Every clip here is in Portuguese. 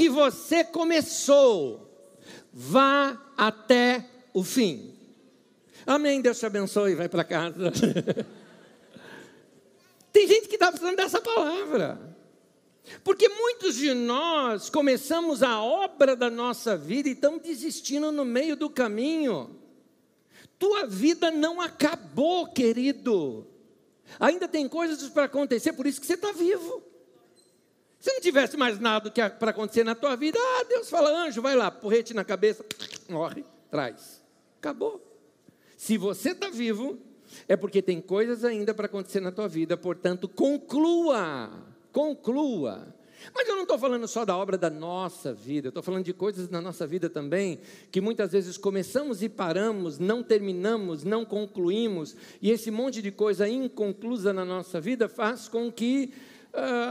que você começou, vá até o fim. Amém, Deus te abençoe, vai para casa. Tem gente que está precisando dessa palavra. Porque muitos de nós começamos a obra da nossa vida e estamos desistindo no meio do caminho. Tua vida não acabou, querido. Ainda tem coisas para acontecer, por isso que você está vivo. Se não tivesse mais nada para acontecer na tua vida, Deus fala, anjo, vai lá, porrete na cabeça, morre, traz. Acabou. Se você está vivo, é porque tem coisas ainda para acontecer na tua vida, portanto, conclua. Mas eu não estou falando só da obra da nossa vida, eu estou falando de coisas na nossa vida também, que muitas vezes começamos e paramos, não terminamos, não concluímos, e esse monte de coisa inconclusa na nossa vida faz com que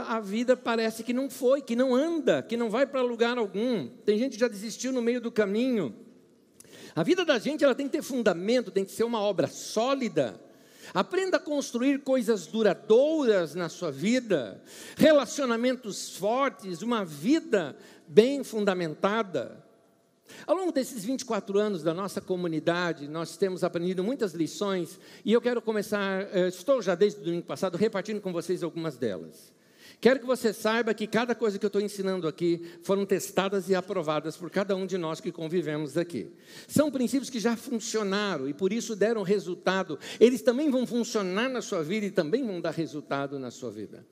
a vida parece que não foi, que não anda, que não vai para lugar algum. Tem gente que já desistiu no meio do caminho. A vida da gente ela tem que ter fundamento, tem que ser uma obra sólida. Aprenda a construir coisas duradouras na sua vida, relacionamentos fortes, uma vida bem fundamentada. Ao longo desses 24 anos da nossa comunidade, nós temos aprendido muitas lições, e eu quero começar, estou já desde o domingo passado, repartindo com vocês algumas delas. Quero que você saiba que cada coisa que eu estou ensinando aqui foram testadas e aprovadas por cada um de nós que convivemos aqui. São princípios que já funcionaram e por isso deram resultado. Eles também vão funcionar na sua vida e também vão dar resultado na sua vida.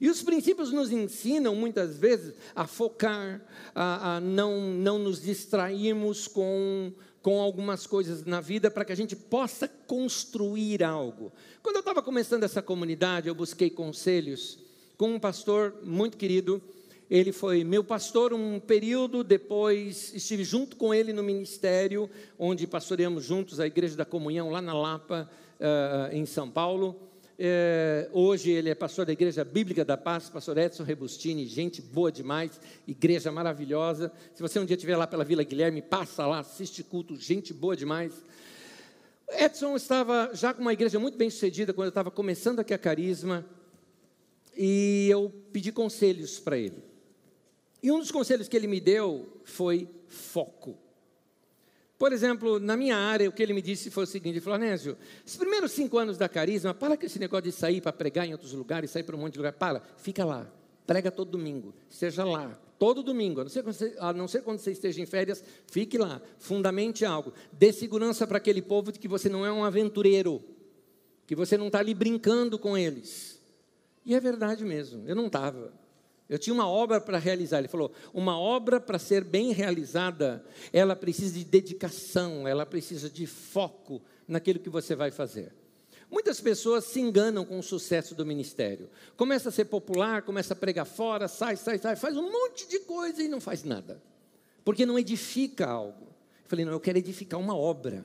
E os princípios nos ensinam muitas vezes a focar, a não nos distrairmos com algumas coisas na vida para que a gente possa construir algo. Quando eu estava começando essa comunidade, eu busquei conselhos com um pastor muito querido. Ele foi meu pastor um período, depois estive junto com ele no ministério, onde pastoreamos juntos a Igreja da Comunhão, lá na Lapa, em São Paulo. Hoje ele é pastor da Igreja Bíblica da Paz, pastor Edson Rebustini, gente boa demais, igreja maravilhosa. Se você um dia estiver lá pela Vila Guilherme, passa lá, assiste culto, gente boa demais. Edson estava já com uma igreja muito bem sucedida, quando eu estava começando aqui a Carisma, e eu pedi conselhos para ele. E um dos conselhos que ele me deu foi foco. Por exemplo, na minha área, o que ele me disse foi o seguinte: ele falou, Anésio, os primeiros 5 anos da Carisma, para com esse negócio de sair para pregar em outros lugares, sair para um monte de lugar, fica lá, prega todo domingo, esteja lá, todo domingo, a não ser quando você esteja em férias, fique lá, fundamente algo, dê segurança para aquele povo de que você não é um aventureiro, que você não está ali brincando com eles. E é verdade mesmo, eu não estava. Eu tinha uma obra para realizar. Ele falou, uma obra para ser bem realizada, ela precisa de dedicação, ela precisa de foco naquilo que você vai fazer. Muitas pessoas se enganam com o sucesso do ministério. Começa a ser popular, começa a pregar fora, sai, faz um monte de coisa e não faz nada. Porque não edifica algo. Eu falei, não, eu quero edificar uma obra.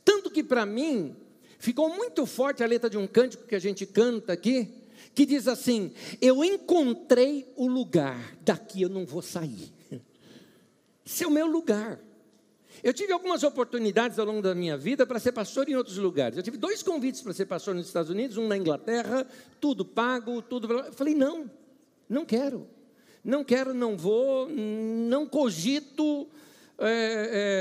Tanto que para mim, ficou muito forte a letra de um cântico que a gente canta aqui, que diz assim, eu encontrei o lugar, daqui eu não vou sair. Esse é o meu lugar. Eu tive algumas oportunidades ao longo da minha vida para ser pastor em outros lugares. Eu tive 2 convites para ser pastor nos Estados Unidos, um na Inglaterra, tudo pago, tudo... Eu falei, não quero, não vou, não cogito.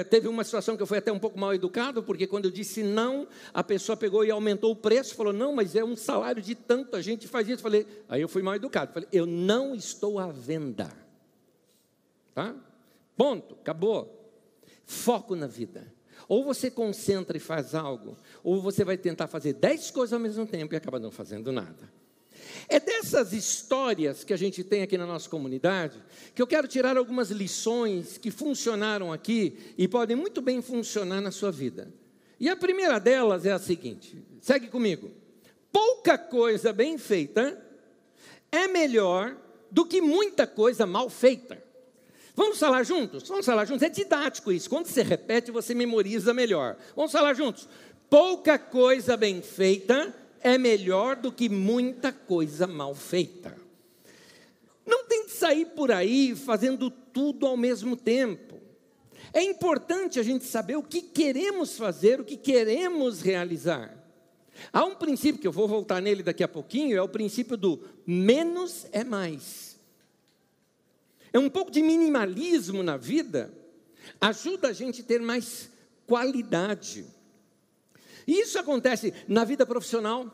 Teve uma situação que eu fui até um pouco mal educado, porque quando eu disse não, a pessoa pegou e aumentou o preço, falou, não, mas é um salário de tanto, a gente faz isso. Aí eu fui mal educado, falei, eu não estou à venda. Tá? Ponto, acabou. Foco na vida. Ou você concentra e faz algo, ou você vai tentar fazer 10 coisas ao mesmo tempo e acaba não fazendo nada. É dessas histórias que a gente tem aqui na nossa comunidade que eu quero tirar algumas lições que funcionaram aqui e podem muito bem funcionar na sua vida. E a primeira delas é a seguinte, segue comigo. Pouca coisa bem feita é melhor do que muita coisa mal feita. Vamos falar juntos? Vamos falar juntos? É didático isso. Quando você repete, você memoriza melhor. Vamos falar juntos? Pouca coisa bem feita é melhor do que muita coisa mal feita. Não tem que sair por aí fazendo tudo ao mesmo tempo. É importante a gente saber o que queremos fazer, o que queremos realizar. Há um princípio, que eu vou voltar nele daqui a pouquinho, é o princípio do menos é mais. Um pouco de minimalismo na vida ajuda a gente a ter mais qualidade. E isso acontece na vida profissional.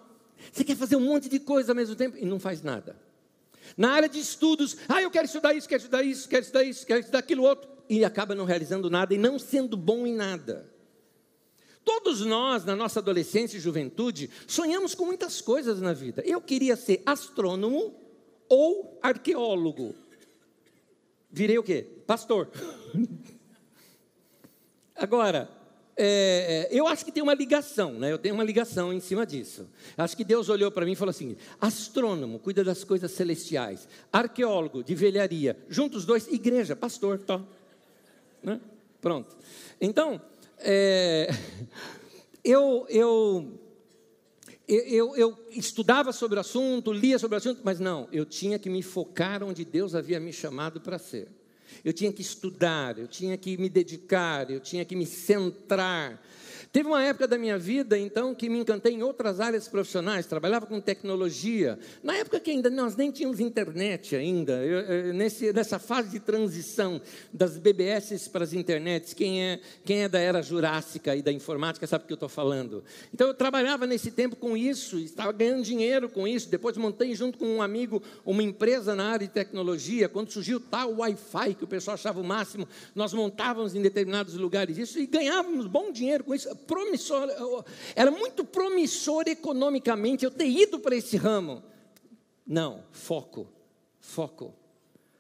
Você quer fazer um monte de coisa ao mesmo tempo e não faz nada. Na área de estudos, eu quero estudar isso, quero estudar isso, quero estudar isso, quero estudar aquilo outro, e acaba não realizando nada e não sendo bom em nada. Todos nós, na nossa adolescência e juventude, sonhamos com muitas coisas na vida. Eu queria ser astrônomo ou arqueólogo. Virei o quê? Pastor. Agora, eu acho que tem uma ligação, né? Eu tenho uma ligação em cima disso. Acho que Deus olhou para mim e falou assim: astrônomo, cuida das coisas celestiais. Arqueólogo, de velharia. Juntos os dois, igreja, pastor, tá? Né? Pronto. Então, eu estudava sobre o assunto, lia sobre o assunto, mas não, eu tinha que me focar onde Deus havia me chamado para ser. Eu tinha que estudar, eu tinha que me dedicar, eu tinha que me centrar. Teve uma época da minha vida, então, que me encantei em outras áreas profissionais, trabalhava com tecnologia. Na época que ainda nós nem tínhamos internet ainda, nessa fase de transição das BBS para as internets, quem é da era jurássica e da informática sabe o que eu estou falando. Então, eu trabalhava nesse tempo com isso, estava ganhando dinheiro com isso. Depois montei junto com um amigo uma empresa na área de tecnologia. Quando surgiu tal Wi-Fi, que o pessoal achava o máximo, nós montávamos em determinados lugares isso e ganhávamos bom dinheiro com isso. Promissor, era muito promissor economicamente eu ter ido para esse ramo. Não, foco.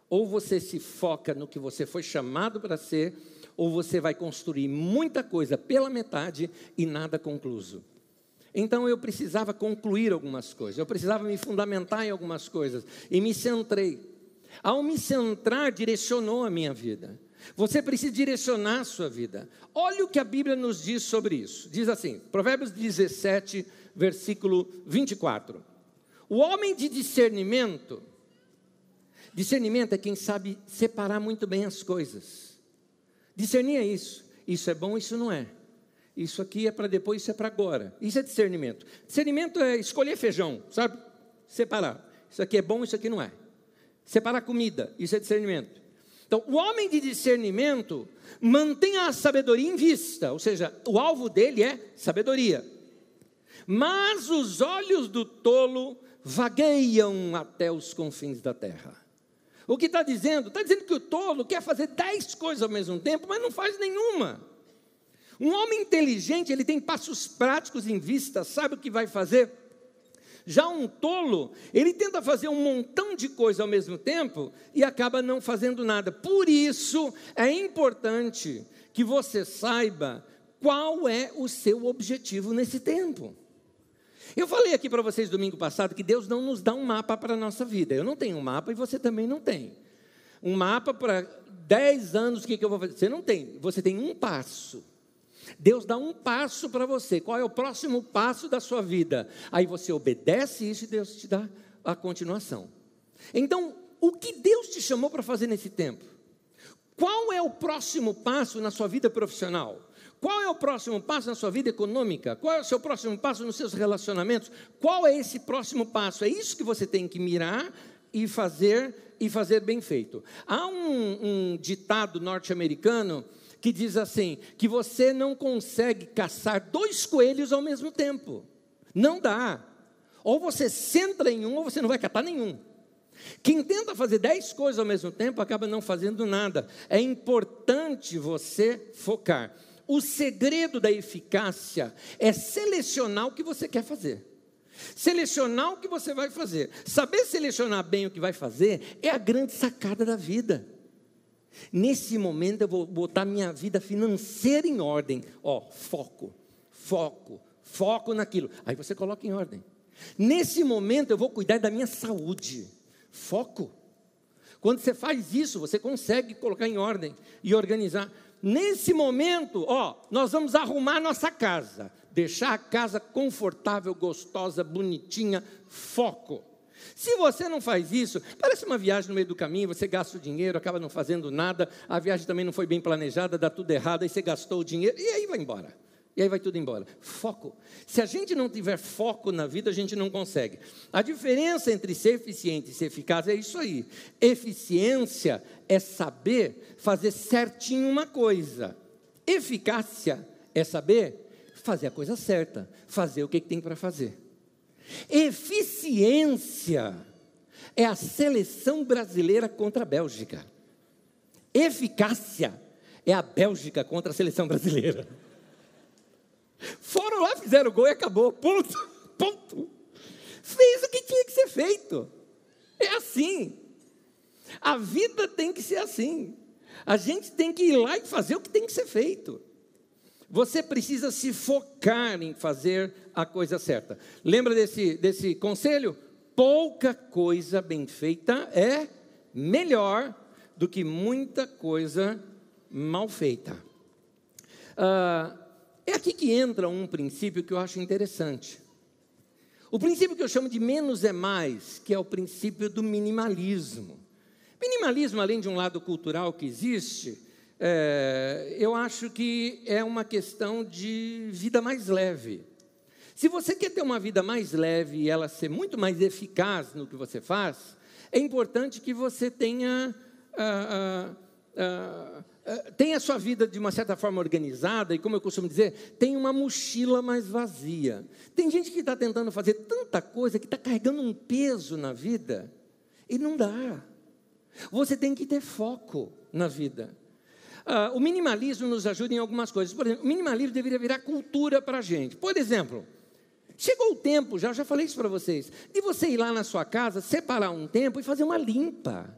Ou você se foca no que você foi chamado para ser, ou você vai construir muita coisa pela metade e nada concluso. Então eu precisava concluir algumas coisas, eu precisava me fundamentar em algumas coisas, e me centrei. Ao me centrar, direcionou a minha vida. Você precisa direcionar a sua vida. Olha o que a Bíblia nos diz sobre isso. Diz assim, Provérbios 17, versículo 24. O homem de discernimento é quem sabe separar muito bem as coisas. Discernir é isso. Isso é bom, isso não é. Isso aqui é para depois, isso é para agora. Isso é discernimento. Discernimento é escolher feijão, sabe? Separar. Isso aqui é bom, isso aqui não é. Separar comida, isso é discernimento. Então, o homem de discernimento mantém a sabedoria em vista, ou seja, o alvo dele é sabedoria. Mas os olhos do tolo vagueiam até os confins da terra. O que está dizendo? Está dizendo que o tolo quer fazer 10 coisas ao mesmo tempo, mas não faz nenhuma. Um homem inteligente, ele tem passos práticos em vista, sabe o que vai fazer. Já um tolo, ele tenta fazer um montão de coisas ao mesmo tempo e acaba não fazendo nada. Por isso, é importante que você saiba qual é o seu objetivo nesse tempo. Eu falei aqui para vocês domingo passado que Deus não nos dá um mapa para a nossa vida. Eu não tenho um mapa e você também não tem. Um mapa para 10 anos, o que eu vou fazer? Você não tem, você tem um passo. Deus dá um passo para você. Qual é o próximo passo da sua vida? Aí você obedece isso e Deus te dá a continuação. Então, o que Deus te chamou para fazer nesse tempo? Qual é o próximo passo na sua vida profissional? Qual é o próximo passo na sua vida econômica? Qual é o seu próximo passo nos seus relacionamentos? Qual é esse próximo passo? É isso que você tem que mirar e fazer bem feito. Há um ditado norte-americano que diz assim, que você não consegue caçar 2 coelhos ao mesmo tempo. Não dá. Ou você centra em um, ou você não vai catar nenhum. Quem tenta fazer 10 coisas ao mesmo tempo, acaba não fazendo nada. É importante você focar. O segredo da eficácia é selecionar o que você quer fazer. Selecionar o que você vai fazer. Saber selecionar bem o que vai fazer é a grande sacada da vida. Nesse momento eu vou botar minha vida financeira em ordem. Foco naquilo. Aí você coloca em ordem. Nesse momento eu vou cuidar da minha saúde. Foco. Quando você faz isso, você consegue colocar em ordem e organizar. Nesse momento, nós vamos arrumar nossa casa. Deixar a casa confortável, gostosa, bonitinha. Foco. Se você não faz isso, parece uma viagem no meio do caminho, você gasta o dinheiro, acaba não fazendo nada, a viagem também não foi bem planejada, dá tudo errado, aí você gastou o dinheiro, e aí vai embora. E aí vai tudo embora. Foco. Se a gente não tiver foco na vida, a gente não consegue. A diferença entre ser eficiente e ser eficaz é isso aí. Eficiência é saber fazer certinho uma coisa. Eficácia é saber fazer a coisa certa, fazer o que tem para fazer. Eficiência é a seleção brasileira contra a Bélgica. Eficácia é a Bélgica contra a seleção brasileira. Foram lá, fizeram o gol e acabou, ponto. Fez o que tinha que ser feito. É assim. A vida tem que ser assim. A gente tem que ir lá e fazer o que tem que ser feito. Você precisa se focar em fazer a coisa certa. Lembra desse conselho? Pouca coisa bem feita é melhor do que muita coisa mal feita. É aqui que entra um princípio que eu acho interessante. O princípio que eu chamo de menos é mais, que é o princípio do minimalismo. Minimalismo, além de um lado cultural que existe, eu acho que é uma questão de vida mais leve. Se você quer ter uma vida mais leve e ela ser muito mais eficaz no que você faz, é importante que você tenha a sua vida de uma certa forma organizada e, como eu costumo dizer, tem uma mochila mais vazia. Tem gente que está tentando fazer tanta coisa, que está carregando um peso na vida e não dá. Você tem que ter foco na vida. O minimalismo nos ajuda em algumas coisas. Por exemplo, o minimalismo deveria virar cultura para a gente. Por exemplo, chegou o tempo, já falei isso para vocês, de você ir lá na sua casa, separar um tempo e fazer uma limpa.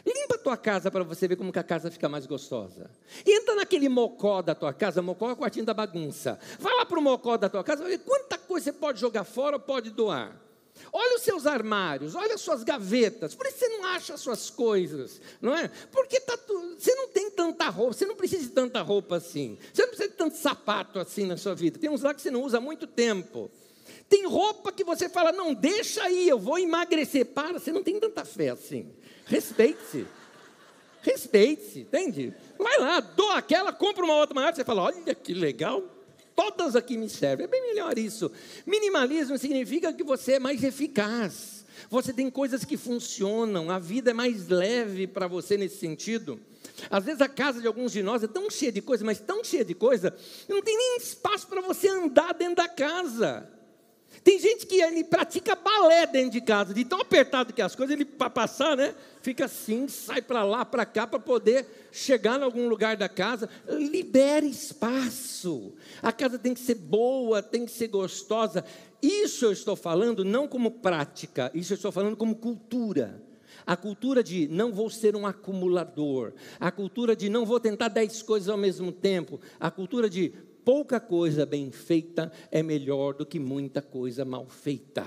Limpa a tua casa para você ver como que a casa fica mais gostosa. Entra naquele mocó da tua casa, mocó é o quartinho da bagunça. Vai lá para o mocó da tua casa, vai ver quanta coisa você pode jogar fora ou pode doar. Olha os seus armários, olha as suas gavetas. Por isso você não acha as suas coisas, não é? Porque você não tem tanta roupa, você não precisa de tanta roupa assim. Você não precisa de tanto sapato assim na sua vida. Tem uns lá que você não usa há muito tempo. Tem roupa que você fala, não, deixa aí, eu vou emagrecer. Para, você não tem tanta fé assim. Respeite-se, entende? Vai lá, doa aquela, compra uma outra maior, você fala, olha que legal, todas aqui me servem. É bem melhor isso. Minimalismo significa que você é mais eficaz, você tem coisas que funcionam, a vida é mais leve para você nesse sentido. Às vezes a casa de alguns de nós é tão cheia de coisa, mas tão cheia de coisa, não tem nem espaço para você andar dentro da casa. Tem gente que ele pratica balé dentro de casa, de tão apertado que as coisas, ele para passar, né, fica assim, sai para lá, para cá, para poder chegar em algum lugar da casa. Libere espaço. A casa tem que ser boa, tem que ser gostosa. Isso eu estou falando não como prática, isso eu estou falando como cultura. A cultura de não vou ser um acumulador, a cultura de não vou tentar 10 coisas ao mesmo tempo, a cultura de pouca coisa bem feita é melhor do que muita coisa mal feita.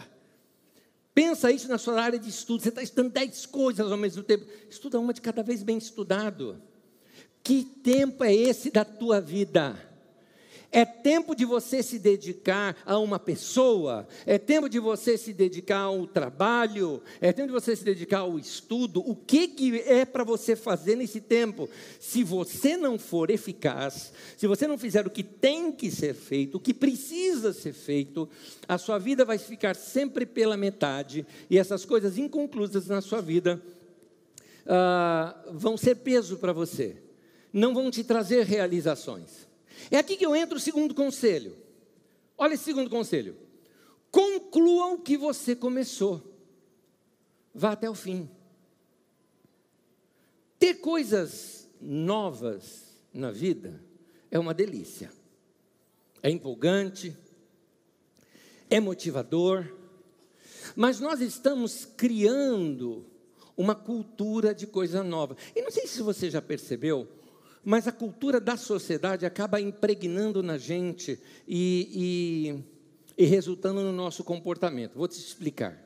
Pensa isso na sua área de estudo. Você está estudando 10 coisas ao mesmo tempo. Estuda uma de cada vez bem estudado. Que tempo é esse da tua vida? É tempo de você se dedicar a uma pessoa, é tempo de você se dedicar ao trabalho, é tempo de você se dedicar ao estudo. O que é para você fazer nesse tempo? Se você não for eficaz, se você não fizer o que tem que ser feito, o que precisa ser feito, a sua vida vai ficar sempre pela metade, e essas coisas inconclusas na sua vida vão ser peso para você, não vão te trazer realizações. É aqui que eu entro o segundo conselho. Olha esse segundo conselho. Conclua o que você começou. Vá até o fim. Ter coisas novas na vida é uma delícia. É empolgante, é motivador, mas nós estamos criando uma cultura de coisa nova. E não sei se você já percebeu, mas a cultura da sociedade acaba impregnando na gente e resultando no nosso comportamento. Vou te explicar.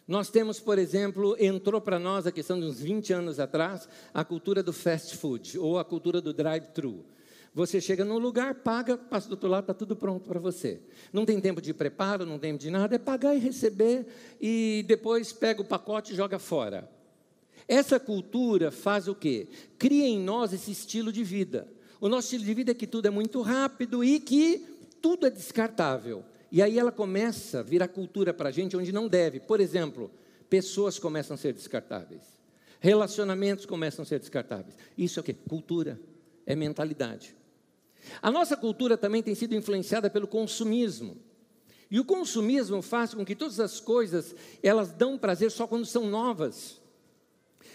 Nós temos, por exemplo, entrou para nós a questão de uns 20 anos atrás, a cultura do fast food, ou a cultura do drive-thru. Você chega num lugar, paga, passa do outro lado, está tudo pronto para você. Não tem tempo de preparo, não tem tempo de nada, é pagar e receber, e depois pega o pacote e joga fora. Essa cultura faz o quê? Cria em nós esse estilo de vida. O nosso estilo de vida é que tudo é muito rápido e que tudo é descartável. E aí ela começa a virar cultura para a gente onde não deve. Por exemplo, pessoas começam a ser descartáveis. Relacionamentos começam a ser descartáveis. Isso é o quê? Cultura, é mentalidade. A nossa cultura também tem sido influenciada pelo consumismo. E o consumismo faz com que todas as coisas, elas dão prazer só quando são novas.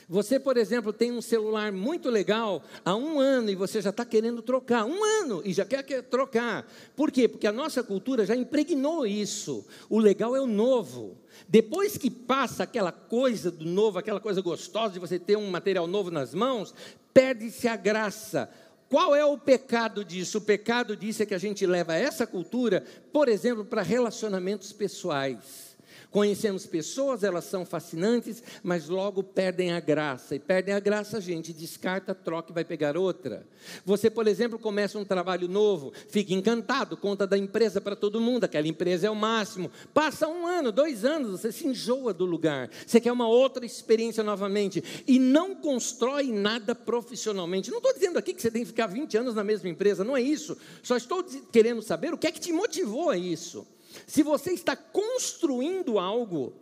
Você, por exemplo, tem um celular muito legal há 1 ano e você já está querendo trocar. 1 ano e já quer trocar. Por quê? Porque a nossa cultura já impregnou isso. O legal é o novo. Depois que passa aquela coisa do novo, aquela coisa gostosa de você ter um material novo nas mãos, perde-se a graça. Qual é o pecado disso? O pecado disso é que a gente leva essa cultura, por exemplo, para relacionamentos pessoais. Conhecemos pessoas, elas são fascinantes, mas logo perdem a graça. E perdem a graça, a gente descarta, troca e vai pegar outra. Você, por exemplo, começa um trabalho novo, fica encantado, conta da empresa para todo mundo, aquela empresa é o máximo. Passa 1 ano, 2 anos, você se enjoa do lugar. Você quer uma outra experiência novamente. E não constrói nada profissionalmente. Não estou dizendo aqui que você tem que ficar 20 anos na mesma empresa, não é isso. Só estou querendo saber o que é que te motivou a isso. Se você está construindo algo,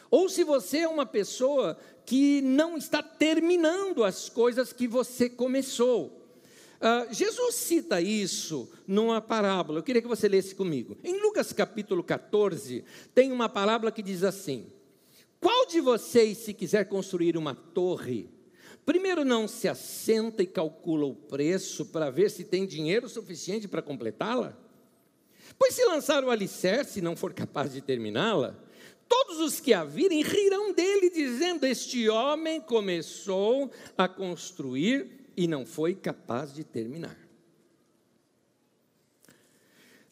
ou se você é uma pessoa que não está terminando as coisas que você começou. Jesus cita isso numa parábola, eu queria que você lesse comigo. Em Lucas capítulo 14, tem uma parábola que diz assim: qual de vocês, se quiser construir uma torre, primeiro não se assenta e calcula o preço para ver se tem dinheiro suficiente para completá-la? Pois se lançar o alicerce e não for capaz de terminá-la, todos os que a virem rirão dele, dizendo: este homem começou a construir e não foi capaz de terminar.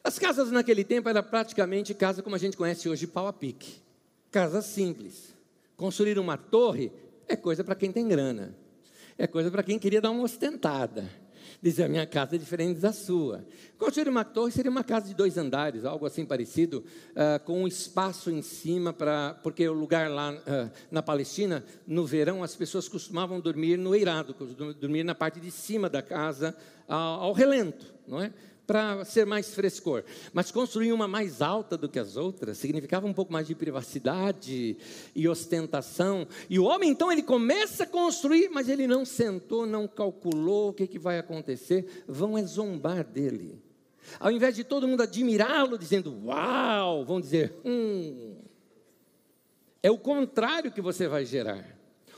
As casas naquele tempo eram praticamente casa como a gente conhece hoje, pau a pique. Casa simples. Construir uma torre é coisa para quem tem grana. É coisa para quem queria dar uma ostentada. Dizer, a minha casa é diferente da sua. Construir uma torre seria uma casa de 2 andares, algo assim parecido, com um espaço em cima, porque o lugar lá na Palestina, no verão, as pessoas costumavam dormir no eirado, dormir na parte de cima da casa, ao relento, não é? Para ser mais frescor. Mas construir uma mais alta do que as outras significava um pouco mais de privacidade e ostentação. E o homem, então, ele começa a construir, mas ele não sentou, não calculou o que vai acontecer. Vão zombar dele. Ao invés de todo mundo admirá-lo, dizendo, uau, vão dizer, é o contrário que você vai gerar.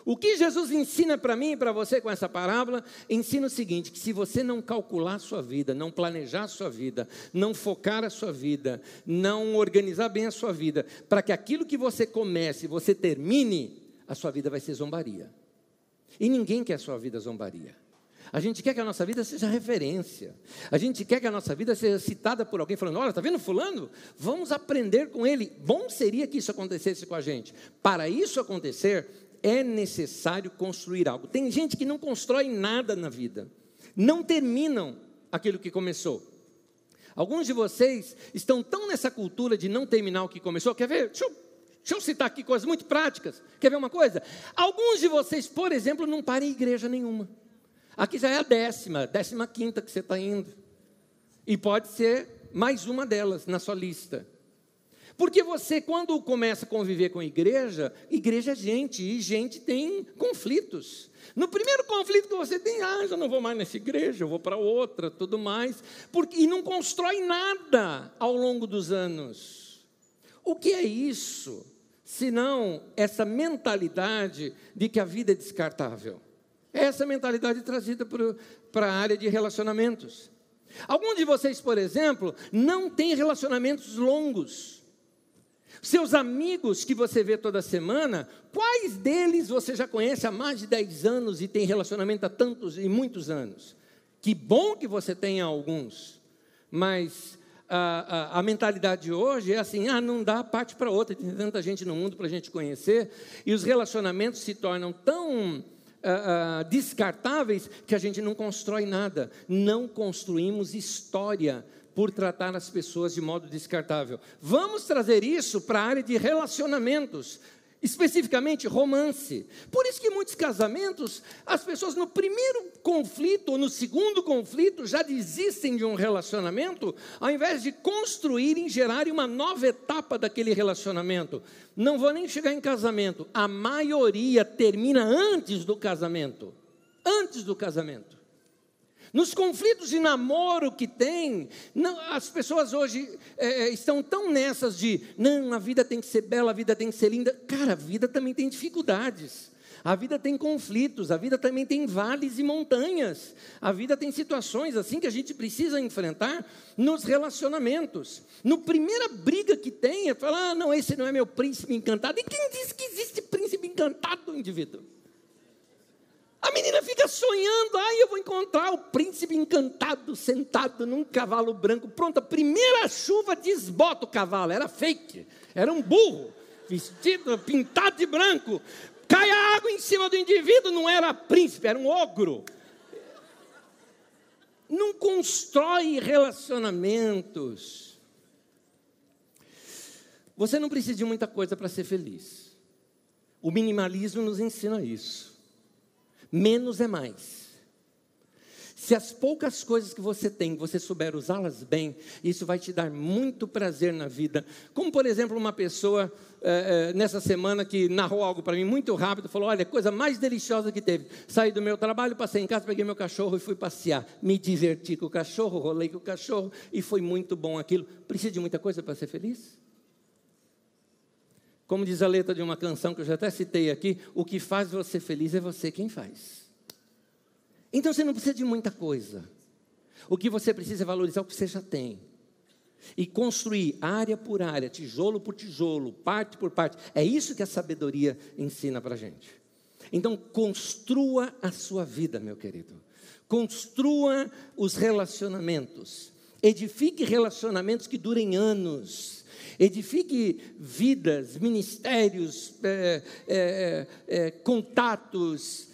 O que Jesus ensina para mim e para você com essa parábola, ensina o seguinte, que se você não calcular a sua vida, não planejar a sua vida, não focar a sua vida, não organizar bem a sua vida, para que aquilo que você comece, você termine, a sua vida vai ser zombaria. E ninguém quer a sua vida zombaria. A gente quer que a nossa vida seja referência. A gente quer que a nossa vida seja citada por alguém falando, olha, está vendo fulano? Vamos aprender com ele. Bom seria que isso acontecesse com a gente. Para isso acontecer, é necessário construir algo. Tem gente que não constrói nada na vida, não terminam aquilo que começou. Alguns de vocês estão tão nessa cultura de não terminar o que começou. Quer ver? Deixa eu citar aqui coisas muito práticas. Quer ver uma coisa? Alguns de vocês, por exemplo, não param em igreja nenhuma. Aqui já é a 15ª que você está indo. E pode ser mais uma delas na sua lista. Porque você, quando começa a conviver com igreja é gente, e gente tem conflitos. No primeiro conflito que você tem, já não vou mais nessa igreja, eu vou para outra, tudo mais. E não constrói nada ao longo dos anos. O que é isso, senão essa mentalidade de que a vida é descartável? É essa mentalidade trazida para a área de relacionamentos. Alguns de vocês, por exemplo, não têm relacionamentos longos. Seus amigos que você vê toda semana, quais deles você já conhece há mais de 10 anos e tem relacionamento há tantos e muitos anos? Que bom que você tenha alguns, mas a mentalidade de hoje é assim, não dá parte para outra, tem tanta gente no mundo para a gente conhecer, e os relacionamentos se tornam tão descartáveis que a gente não constrói nada, não construímos história por tratar as pessoas de modo descartável. Vamos trazer isso para a área de relacionamentos. especificamente romance. Por isso que em muitos casamentos, as pessoas no primeiro conflito ou no segundo conflito já desistem de um relacionamento, ao invés de construírem, gerarem uma nova etapa daquele relacionamento. Não vou nem chegar em casamento, a maioria termina antes do casamento. Antes do casamento. Nos conflitos de namoro que tem, as pessoas hoje estão tão nessas de, não, a vida tem que ser bela, a vida tem que ser linda. Cara, a vida também tem dificuldades, a vida tem conflitos, a vida também tem vales e montanhas, a vida tem situações assim que a gente precisa enfrentar nos relacionamentos. No primeira briga que tem, é falar, não, esse não é meu príncipe encantado. E quem diz que existe príncipe encantado no indivíduo? A menina fica sonhando, eu vou encontrar o príncipe encantado sentado num cavalo branco. Pronto, a primeira chuva desbota o cavalo, era fake, era um burro, vestido, pintado de branco. Cai a água em cima do indivíduo, não era príncipe, era um ogro. Não constrói relacionamentos. Você não precisa de muita coisa para ser feliz. O minimalismo nos ensina isso. Menos é mais. Se as poucas coisas que você tem, você souber usá-las bem, isso vai te dar muito prazer na vida. Como, por exemplo, uma pessoa, nessa semana, que narrou algo para mim muito rápido, falou, olha, a coisa mais deliciosa que teve. Saí do meu trabalho, passei em casa, peguei meu cachorro e fui passear. Me diverti com o cachorro, rolei com o cachorro, e foi muito bom aquilo. Precisa de muita coisa para ser feliz? Como diz a letra de uma canção que eu já até citei aqui, o que faz você feliz é você quem faz. Então você não precisa de muita coisa. O que você precisa é valorizar o que você já tem. E construir área por área, tijolo por tijolo, parte por parte. É isso que a sabedoria ensina para a gente. Então construa a sua vida, meu querido. Construa os relacionamentos. Edifique relacionamentos que durem anos. Edifique vidas, ministérios, contatos,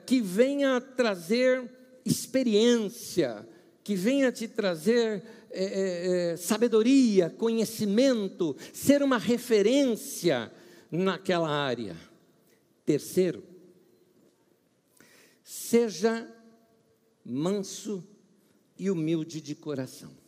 que venha trazer experiência, que venha te trazer sabedoria, conhecimento, ser uma referência naquela área. Terceiro, seja manso e humilde de coração.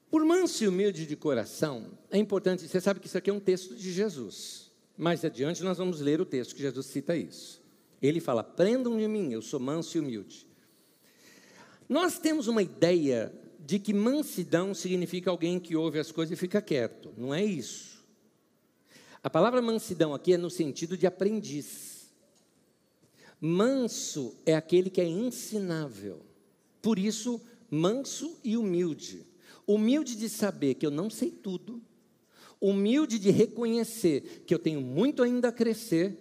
Por manso e humilde de coração, é importante, você sabe que isso aqui é um texto de Jesus. Mais adiante nós vamos ler o texto que Jesus cita isso. Ele fala, aprendam de mim, eu sou manso e humilde. Nós temos uma ideia de que mansidão significa alguém que ouve as coisas e fica quieto. Não é isso. A palavra mansidão aqui é no sentido de aprendiz. Manso é aquele que é ensinável. Por isso, manso e humilde. Humilde de saber que eu não sei tudo, humilde de reconhecer que eu tenho muito ainda a crescer,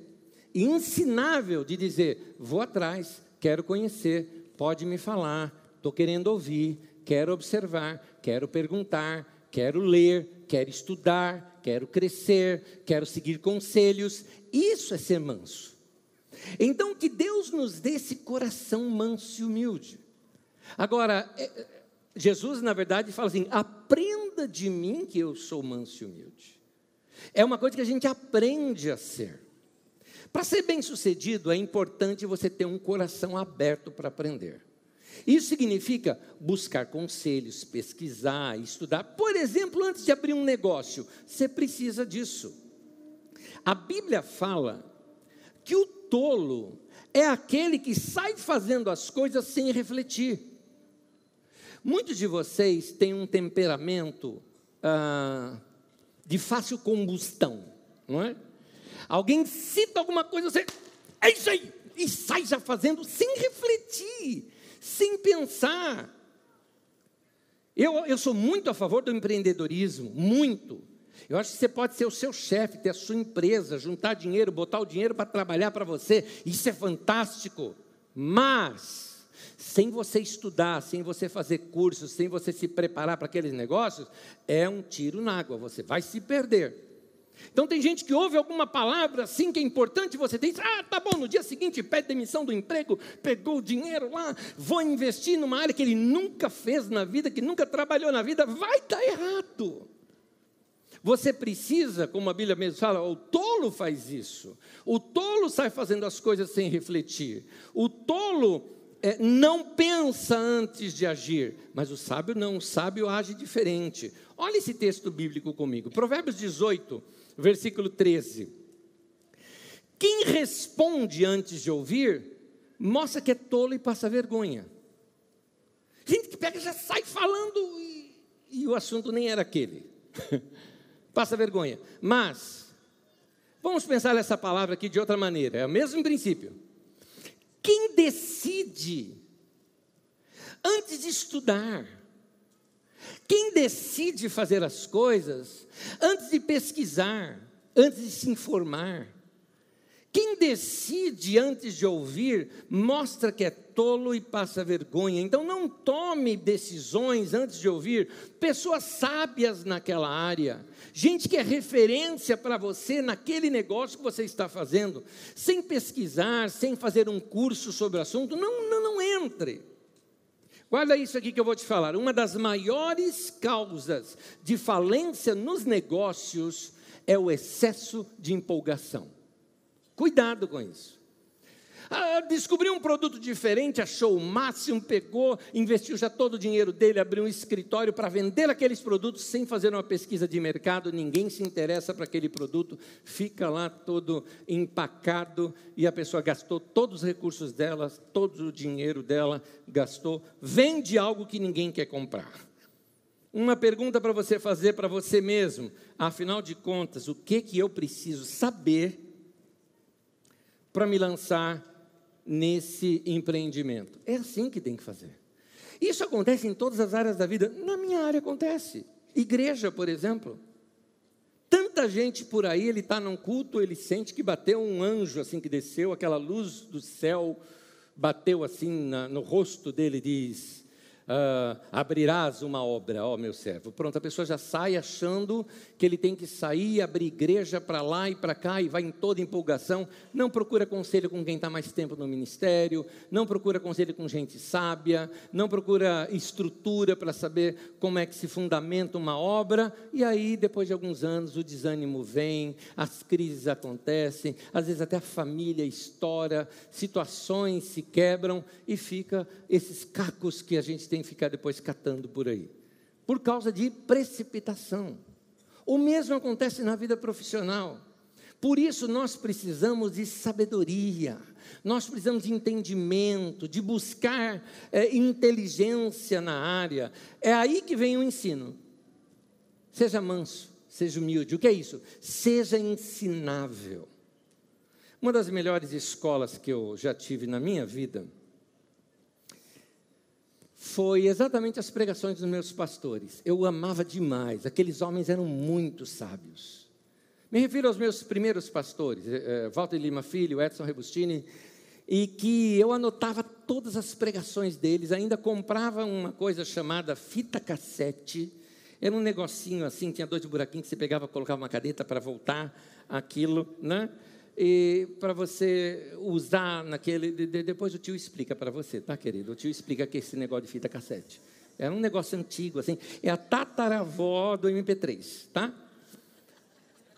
e ensinável de dizer, vou atrás, quero conhecer, pode me falar, estou querendo ouvir, quero observar, quero perguntar, quero ler, quero estudar, quero crescer, quero seguir conselhos. Isso é ser manso. Então que Deus nos dê esse coração manso e humilde. Agora, Jesus, na verdade, fala assim, aprenda de mim que eu sou manso e humilde. É uma coisa que a gente aprende a ser. Para ser bem-sucedido, é importante você ter um coração aberto para aprender. Isso significa buscar conselhos, pesquisar, estudar. Por exemplo, antes de abrir um negócio, você precisa disso. A Bíblia fala que o tolo é aquele que sai fazendo as coisas sem refletir. Muitos de vocês têm um temperamento de fácil combustão, não é? Alguém cita alguma coisa, você, é isso aí, e sai já fazendo sem refletir, sem pensar. Eu sou muito a favor do empreendedorismo, muito. Eu acho que você pode ser o seu chefe, ter a sua empresa, juntar dinheiro, botar o dinheiro para trabalhar para você, isso é fantástico, mas sem você estudar, sem você fazer cursos, sem você se preparar para aqueles negócios, é um tiro na água, você vai se perder. Então tem gente que ouve alguma palavra assim que é importante, você diz, tá bom, no dia seguinte pede demissão do emprego, pegou o dinheiro lá, vou investir numa área que ele nunca fez na vida, que nunca trabalhou na vida, vai dar errado. Você precisa, como a Bíblia mesmo fala, o tolo faz isso. O tolo sai fazendo as coisas sem refletir. O tolo não pensa antes de agir. Mas o sábio não, o sábio age diferente. Olha esse texto bíblico comigo. Provérbios 18, versículo 13. Quem responde antes de ouvir, mostra que é tolo e passa vergonha. Gente que pega e já sai falando e o assunto nem era aquele. Passa vergonha. Mas, vamos pensar nessa palavra aqui de outra maneira. É o mesmo princípio. Quem decide antes de estudar, quem decide fazer as coisas antes de pesquisar, antes de se informar, quem decide antes de ouvir, mostra que é tolo e passa vergonha. Então não tome decisões antes de ouvir pessoas sábias naquela área, gente que é referência para você naquele negócio que você está fazendo, sem pesquisar, sem fazer um curso sobre o assunto, não entre. Guarda isso aqui que eu vou te falar. Uma das maiores causas de falência nos negócios é o excesso de empolgação. Cuidado com isso. Descobriu um produto diferente, achou o máximo, pegou, investiu já todo o dinheiro dele, abriu um escritório para vender aqueles produtos sem fazer uma pesquisa de mercado, ninguém se interessa para aquele produto, fica lá todo empacado e a pessoa gastou todos os recursos dela, todo o dinheiro dela gastou, vende algo que ninguém quer comprar. Uma pergunta para você fazer para você mesmo, afinal de contas, o que eu preciso saber para me lançar nesse empreendimento? É assim que tem que fazer. Isso acontece em todas as áreas da vida. Na minha área acontece. Igreja, por exemplo. Tanta gente por aí, ele está num culto, ele sente que bateu um anjo assim que desceu, aquela luz do céu bateu assim no rosto dele e diz: abrirás uma obra, ó meu servo. Pronto, a pessoa já sai achando que ele tem que sair, abrir igreja para lá e para cá, e vai em toda empolgação, não procura conselho com quem está mais tempo no ministério, não procura conselho com gente sábia, não procura estrutura para saber como é que se fundamenta uma obra, e aí depois de alguns anos o desânimo vem, as crises acontecem, às vezes até a família estoura, situações se quebram, e fica esses cacos que a gente tem que ficar depois catando por aí, por causa de precipitação. O mesmo acontece na vida profissional. Por isso nós precisamos de sabedoria, nós precisamos de entendimento, de buscar inteligência na área. É aí que vem o ensino. Seja manso, seja humilde. O que é isso? Seja ensinável. Uma das melhores escolas que eu já tive na minha vida foi exatamente as pregações dos meus pastores. Eu amava demais, aqueles homens eram muito sábios. Me refiro aos meus primeiros pastores, Walter Lima Filho, Edson Rebustini, e que eu anotava todas as pregações deles, ainda comprava uma coisa chamada fita cassete, era um negocinho assim, tinha 2 buraquinhos que você pegava, colocava uma caneta para voltar aquilo, né? E para você usar naquele... Depois o tio explica para você, tá, querido? O tio explica que esse negócio de fita cassete. Era um negócio antigo, assim. É a tataravó do MP3, tá?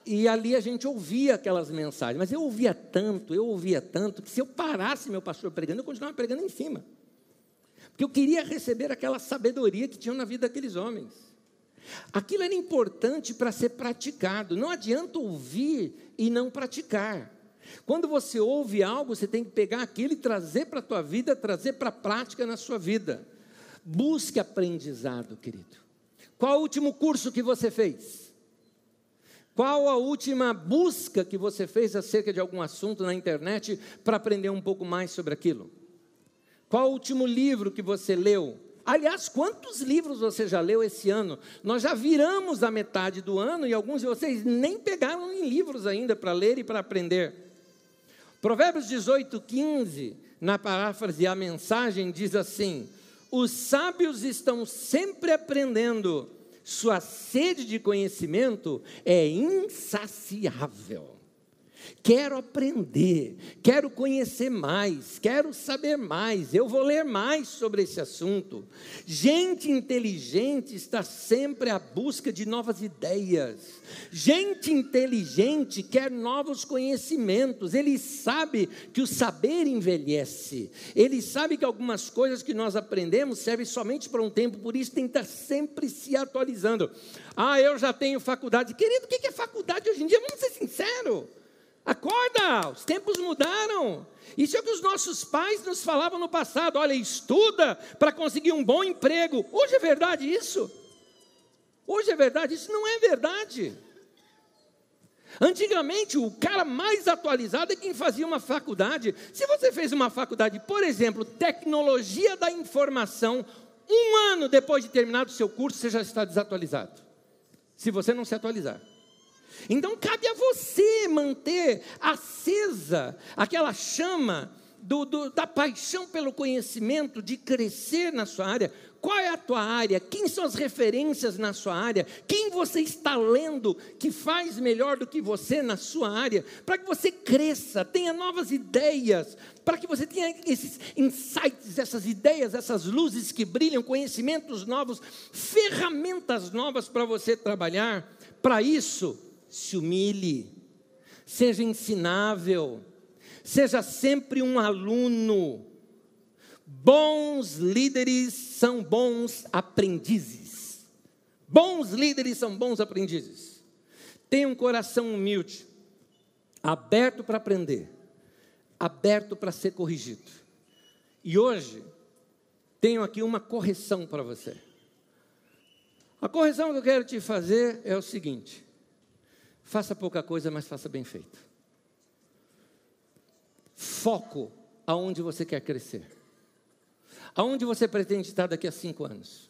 E ali a gente ouvia aquelas mensagens. Mas eu ouvia tanto, que se eu parasse meu pastor pregando, eu continuava pregando em cima. Porque eu queria receber aquela sabedoria que tinham na vida daqueles homens. Aquilo era importante para ser praticado. Não adianta ouvir e não praticar. Quando você ouve algo, você tem que pegar aquilo e trazer para a tua vida, trazer para a prática na sua vida. Busque aprendizado, querido. Qual o último curso que você fez? Qual a última busca que você fez acerca de algum assunto na internet para aprender um pouco mais sobre aquilo? Qual o último livro que você leu? Aliás, quantos livros você já leu esse ano? Nós já viramos a metade do ano e alguns de vocês nem pegaram em livros ainda para ler e para aprender. Provérbios 18:15, na paráfrase a mensagem, diz assim: os sábios estão sempre aprendendo, sua sede de conhecimento é insaciável. Quero aprender, quero conhecer mais, quero saber mais, eu vou ler mais sobre esse assunto. Gente inteligente está sempre à busca de novas ideias. Gente inteligente quer novos conhecimentos. Ele sabe que o saber envelhece. Ele sabe que algumas coisas que nós aprendemos servem somente para um tempo, por isso tem que estar sempre se atualizando. Eu já tenho faculdade. Querido, o que é faculdade hoje em dia? Vamos ser sinceros. Acorda, os tempos mudaram. Isso é o que os nossos pais nos falavam no passado. Olha, estuda para conseguir um bom emprego. Hoje é verdade isso? Hoje é verdade? Isso não é verdade. Antigamente, o cara mais atualizado é quem fazia uma faculdade. Se você fez uma faculdade, por exemplo, tecnologia da informação, 1 ano depois de terminado o seu curso, você já está desatualizado. Se você não se atualizar. Então, cabe a você manter acesa aquela chama da paixão pelo conhecimento, de crescer na sua área. Qual é a tua área? Quem são as referências na sua área? Quem você está lendo que faz melhor do que você na sua área? Para que você cresça, tenha novas ideias, para que você tenha esses insights, essas ideias, essas luzes que brilham, conhecimentos novos, ferramentas novas para você trabalhar. Para isso, se humilhe, seja ensinável, seja sempre um aluno. Bons líderes são bons aprendizes. Bons líderes são bons aprendizes. Tenha um coração humilde, aberto para aprender, aberto para ser corrigido. E hoje, tenho aqui uma correção para você. A correção que eu quero te fazer é o seguinte: faça pouca coisa, mas faça bem feito. Foco aonde você quer crescer. Aonde você pretende estar daqui a 5 anos.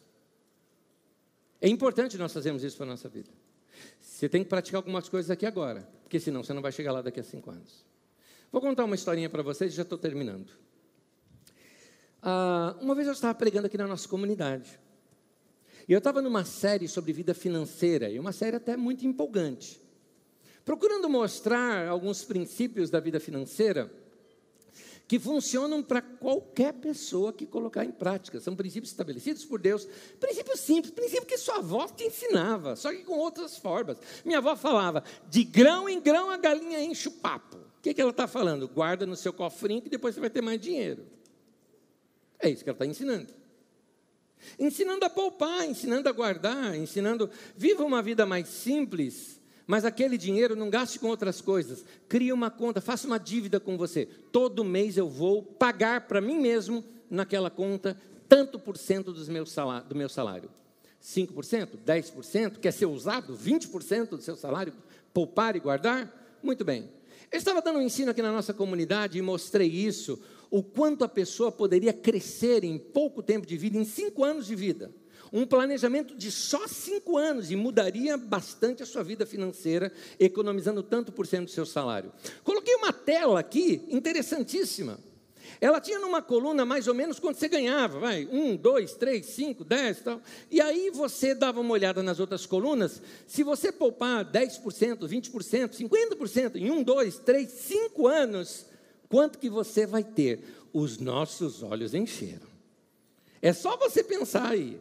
É importante nós fazermos isso para a nossa vida. Você tem que praticar algumas coisas aqui agora, porque senão você não vai chegar lá daqui a 5 anos. Vou contar uma historinha para vocês e já estou terminando. Uma vez eu estava pregando aqui na nossa comunidade. E eu estava numa série sobre vida financeira, e uma série até muito empolgante. Procurando mostrar alguns princípios da vida financeira que funcionam para qualquer pessoa que colocar em prática. São princípios estabelecidos por Deus, princípios simples, princípios que sua avó te ensinava, só que com outras formas. Minha avó falava, de grão em grão a galinha enche o papo. O que ela está falando? Guarda no seu cofrinho que depois você vai ter mais dinheiro. É isso que ela está ensinando. Ensinando a poupar, ensinando a guardar, ensinando, viva uma vida mais simples, mas aquele dinheiro não gaste com outras coisas. Crie uma conta, faça uma dívida com você. Todo mês eu vou pagar para mim mesmo, naquela conta, tanto por cento do meu salário. 5%? 10%? Quer ser usado? 20% do seu salário? Poupar e guardar? Muito bem. Eu estava dando um ensino aqui na nossa comunidade e mostrei isso, o quanto a pessoa poderia crescer em pouco tempo de vida, em 5 anos de vida. Um planejamento de só 5 anos e mudaria bastante a sua vida financeira, economizando tanto por cento do seu salário. Coloquei uma tela aqui, interessantíssima. Ela tinha numa coluna mais ou menos quanto você ganhava, 1, 2, 3, 5, 10 e tal. E aí você dava uma olhada nas outras colunas, se você poupar 10%, 20%, 50% em 1, 2, 3, 5 anos, quanto que você vai ter? Os nossos olhos encheram. É só você pensar aí.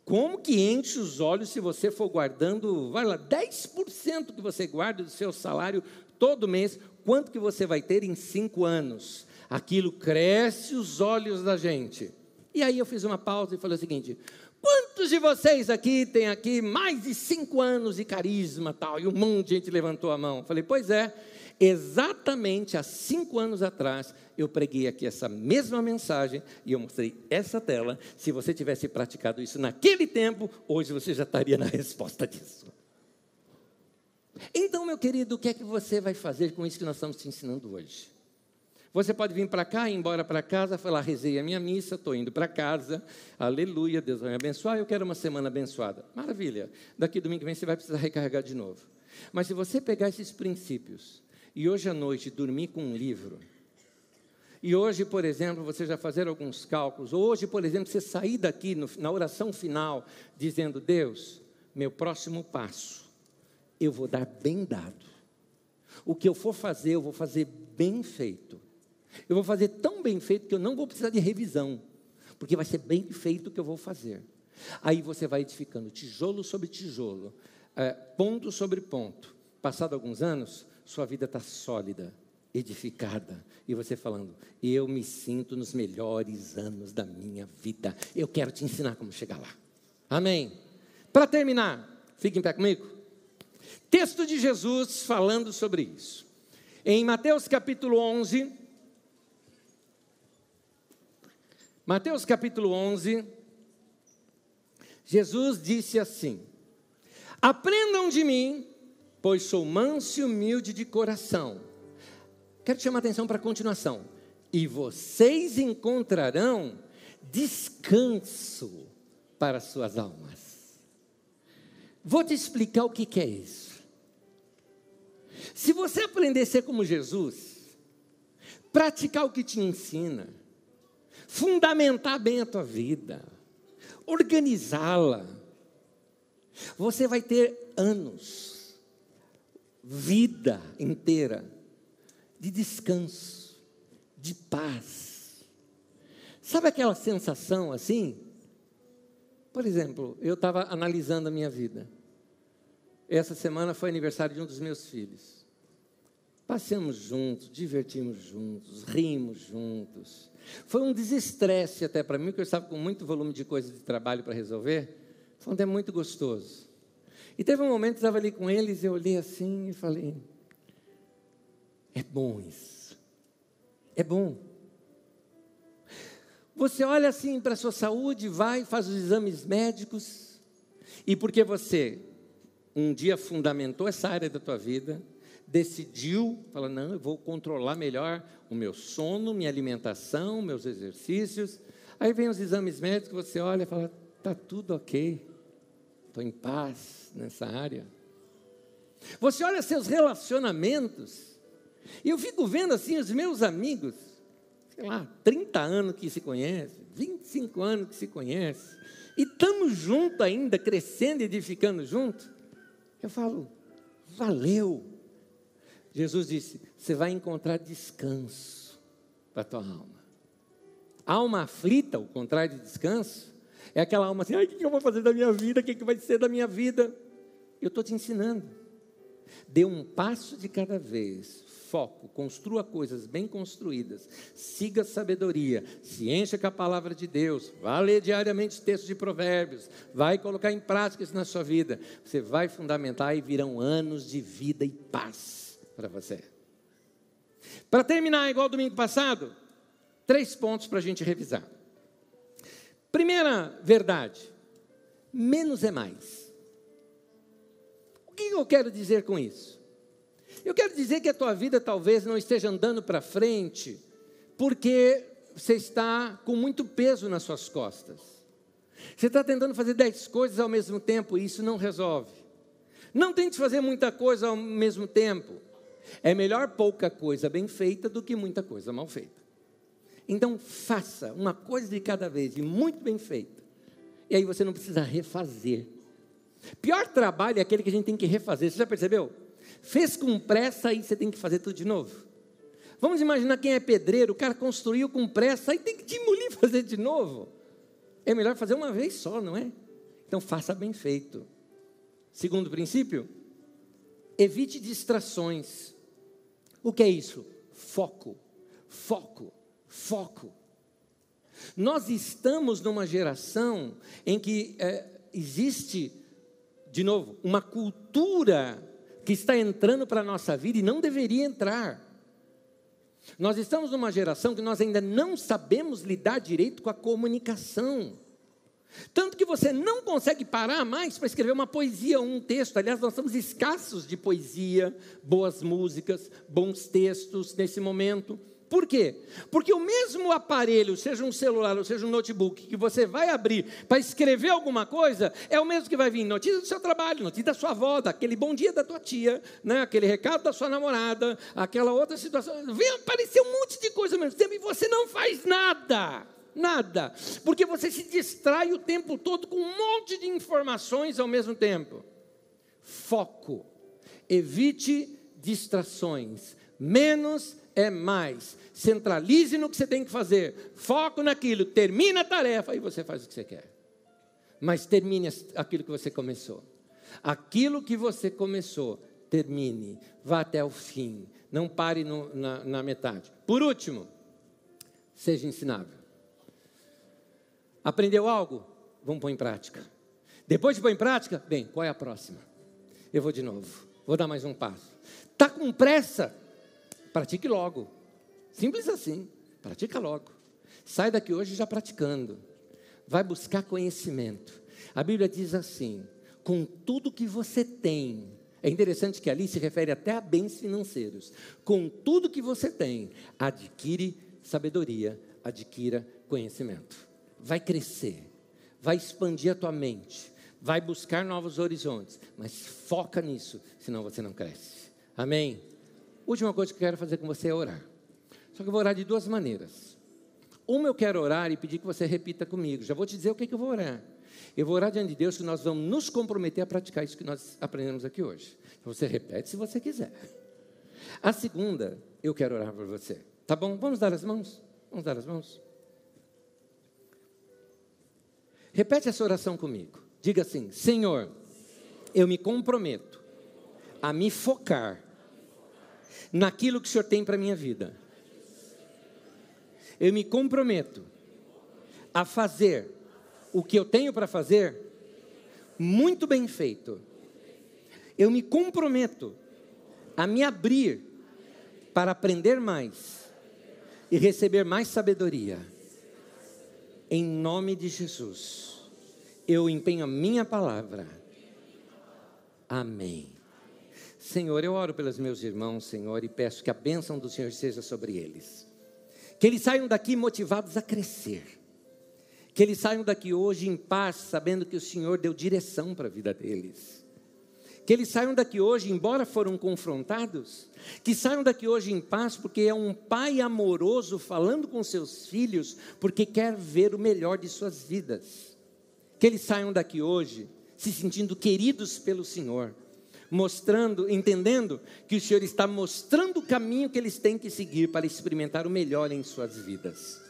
Como que enche os olhos se você for guardando, 10% que você guarda do seu salário todo mês, quanto que você vai ter em 5 anos? Aquilo cresce os olhos da gente. E aí eu fiz uma pausa e falei o seguinte, quantos de vocês aqui têm aqui mais de 5 anos de carisma tal? E um monte de gente levantou a mão. Falei, pois é, exatamente há 5 anos atrás, eu preguei aqui essa mesma mensagem e eu mostrei essa tela. Se você tivesse praticado isso naquele tempo, hoje você já estaria na resposta disso. Então, meu querido, o que é que você vai fazer com isso que nós estamos te ensinando hoje? Você pode vir para cá, ir embora para casa, falar, rezei a minha missa, estou indo para casa, aleluia, Deus vai me abençoar, eu quero uma semana abençoada. Maravilha, daqui domingo que vem você vai precisar recarregar de novo. Mas se você pegar esses princípios e hoje à noite dormir com um livro, e hoje, por exemplo, você já fazer alguns cálculos, ou hoje, por exemplo, você sair daqui na oração final, dizendo, Deus, meu próximo passo, eu vou dar bem dado. O que eu for fazer, eu vou fazer bem feito. Eu vou fazer tão bem feito que eu não vou precisar de revisão, porque vai ser bem feito o que eu vou fazer. Aí você vai edificando tijolo sobre tijolo, ponto sobre ponto. Passado alguns anos, sua vida está sólida, edificada, e você falando, eu me sinto nos melhores anos da minha vida. Eu quero te ensinar como chegar lá. Amém? Para terminar, fique em pé comigo. Texto de Jesus falando sobre isso. Em Mateus capítulo 11, Jesus disse assim: aprendam de mim, pois sou manso e humilde de coração. Quero te chamar a atenção para a continuação. E vocês encontrarão descanso para suas almas. Vou te explicar o que é isso. Se você aprender a ser como Jesus, praticar o que te ensina, fundamentar bem a tua vida, organizá-la, você vai ter anos, vida inteira, de descanso, de paz. Sabe aquela sensação assim? Por exemplo, eu estava analisando a minha vida. Essa semana foi aniversário de um dos meus filhos. Passeamos juntos, divertimos juntos, rimos juntos. Foi um desestresse até para mim, porque eu estava com muito volume de coisas de trabalho para resolver. Foi um tempo muito gostoso. E teve um momento que eu estava ali com eles, eu olhei assim e falei, é bom isso. É bom. Você olha assim para a sua saúde, vai, faz os exames médicos, e porque você um dia fundamentou essa área da tua vida, decidiu, fala, não, eu vou controlar melhor o meu sono, minha alimentação, meus exercícios. Aí vem os exames médicos, você olha e fala, está tudo ok, estou em paz nessa área. Você olha seus relacionamentos, e eu fico vendo assim os meus amigos, sei lá, 30 anos que se conhecem, 25 anos que se conhecem, e estamos juntos ainda, crescendo e edificando juntos. Eu falo, valeu. Jesus disse, você vai encontrar descanso para a tua alma. Alma aflita, o contrário de descanso, é aquela alma assim, ai, o que eu vou fazer da minha vida? O que vai ser da minha vida? Eu estou te ensinando. Dê um passo de cada vez, foco, construa coisas bem construídas, siga a sabedoria, se encha com a palavra de Deus, vá ler diariamente textos de provérbios, vai colocar em prática isso na sua vida, você vai fundamentar e virão anos de vida e paz para você. Para terminar, igual domingo passado, 3 pontos para a gente revisar. Primeira verdade, menos é mais. O que eu quero dizer com isso? Eu quero dizer que a tua vida talvez não esteja andando para frente, porque você está com muito peso nas suas costas. Você está tentando fazer 10 coisas ao mesmo tempo e isso não resolve. Não tente fazer muita coisa ao mesmo tempo. É melhor pouca coisa bem feita do que muita coisa mal feita. Então faça uma coisa de cada vez e muito bem feita. E aí você não precisa refazer. Pior trabalho é aquele que a gente tem que refazer. Você já percebeu? Fez com pressa, aí você tem que fazer tudo de novo. Vamos imaginar quem é pedreiro, o cara construiu com pressa, aí tem que demolir e fazer de novo. É melhor fazer uma vez só, não é? Então faça bem feito. Segundo princípio, evite distrações. O que é isso? Foco, foco, foco. Nós estamos numa geração em que existe, de novo, uma cultura que está entrando para a nossa vida e não deveria entrar. Nós estamos numa geração que nós ainda não sabemos lidar direito com a comunicação. Tanto que você não consegue parar mais para escrever uma poesia ou um texto. Aliás, nós estamos escassos de poesia, boas músicas, bons textos nesse momento. Por quê? Porque o mesmo aparelho, seja um celular ou seja um notebook, que você vai abrir para escrever alguma coisa, é o mesmo que vai vir notícia do seu trabalho, notícia da sua avó, aquele bom dia da tua tia, né? Aquele recado da sua namorada, aquela outra situação. Vem aparecer um monte de coisa ao mesmo tempo e você não faz nada. Nada, porque você se distrai o tempo todo com um monte de informações ao mesmo tempo. Foco, evite distrações. Menos é mais. Centralize no que você tem que fazer. Foco naquilo. Termina a tarefa e você faz o que você quer. Mas termine aquilo que você começou. Aquilo que você começou, termine. Vá até o fim. Não pare na metade. Por último, seja ensinável. Aprendeu algo? Vamos pôr em prática. Depois de pôr em prática, bem, qual é a próxima? Eu vou de novo. Vou dar mais um passo. Está com pressa? Pratique logo. Simples assim. Pratica logo. Sai daqui hoje já praticando. Vai buscar conhecimento. A Bíblia diz assim: com tudo que você tem. É interessante que ali se refere até a bens financeiros. Com tudo que você tem, adquire sabedoria, adquira conhecimento. Vai crescer, vai expandir a tua mente, vai buscar novos horizontes, mas foca nisso, senão você não cresce. Amém? Última coisa que eu quero fazer com você é orar. Só que eu vou orar de duas maneiras. Uma, eu quero orar e pedir que você repita comigo. Já vou te dizer o que eu vou orar. Eu vou orar diante de Deus que nós vamos nos comprometer a praticar isso que nós aprendemos aqui hoje. Então você repete se você quiser. A segunda, eu quero orar por você. Tá bom? Vamos dar as mãos? Vamos dar as mãos? Repete essa oração comigo. Diga assim: Senhor, eu me comprometo a me focar naquilo que o Senhor tem para a minha vida. Eu me comprometo a fazer o que eu tenho para fazer muito bem feito. Eu me comprometo a me abrir para aprender mais e receber mais sabedoria. Em nome de Jesus, eu empenho a minha palavra. Amém. Senhor, eu oro pelos meus irmãos, Senhor, e peço que a bênção do Senhor seja sobre eles. Que eles saiam daqui motivados a crescer. Que eles saiam daqui hoje em paz, sabendo que o Senhor deu direção para a vida deles. Que eles saiam daqui hoje, embora foram confrontados, que saiam daqui hoje em paz, porque é um pai amoroso falando com seus filhos, porque quer ver o melhor de suas vidas. Que eles saiam daqui hoje, se sentindo queridos pelo Senhor, mostrando, entendendo que o Senhor está mostrando o caminho que eles têm que seguir para experimentar o melhor em suas vidas.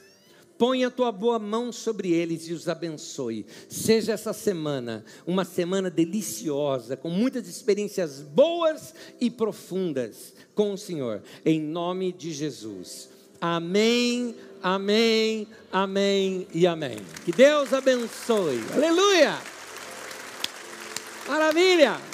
Põe a tua boa mão sobre eles e os abençoe. Seja essa semana uma semana deliciosa, com muitas experiências boas e profundas com o Senhor, em nome de Jesus. Amém, amém, amém e amém. Que Deus abençoe. Aleluia! Maravilha!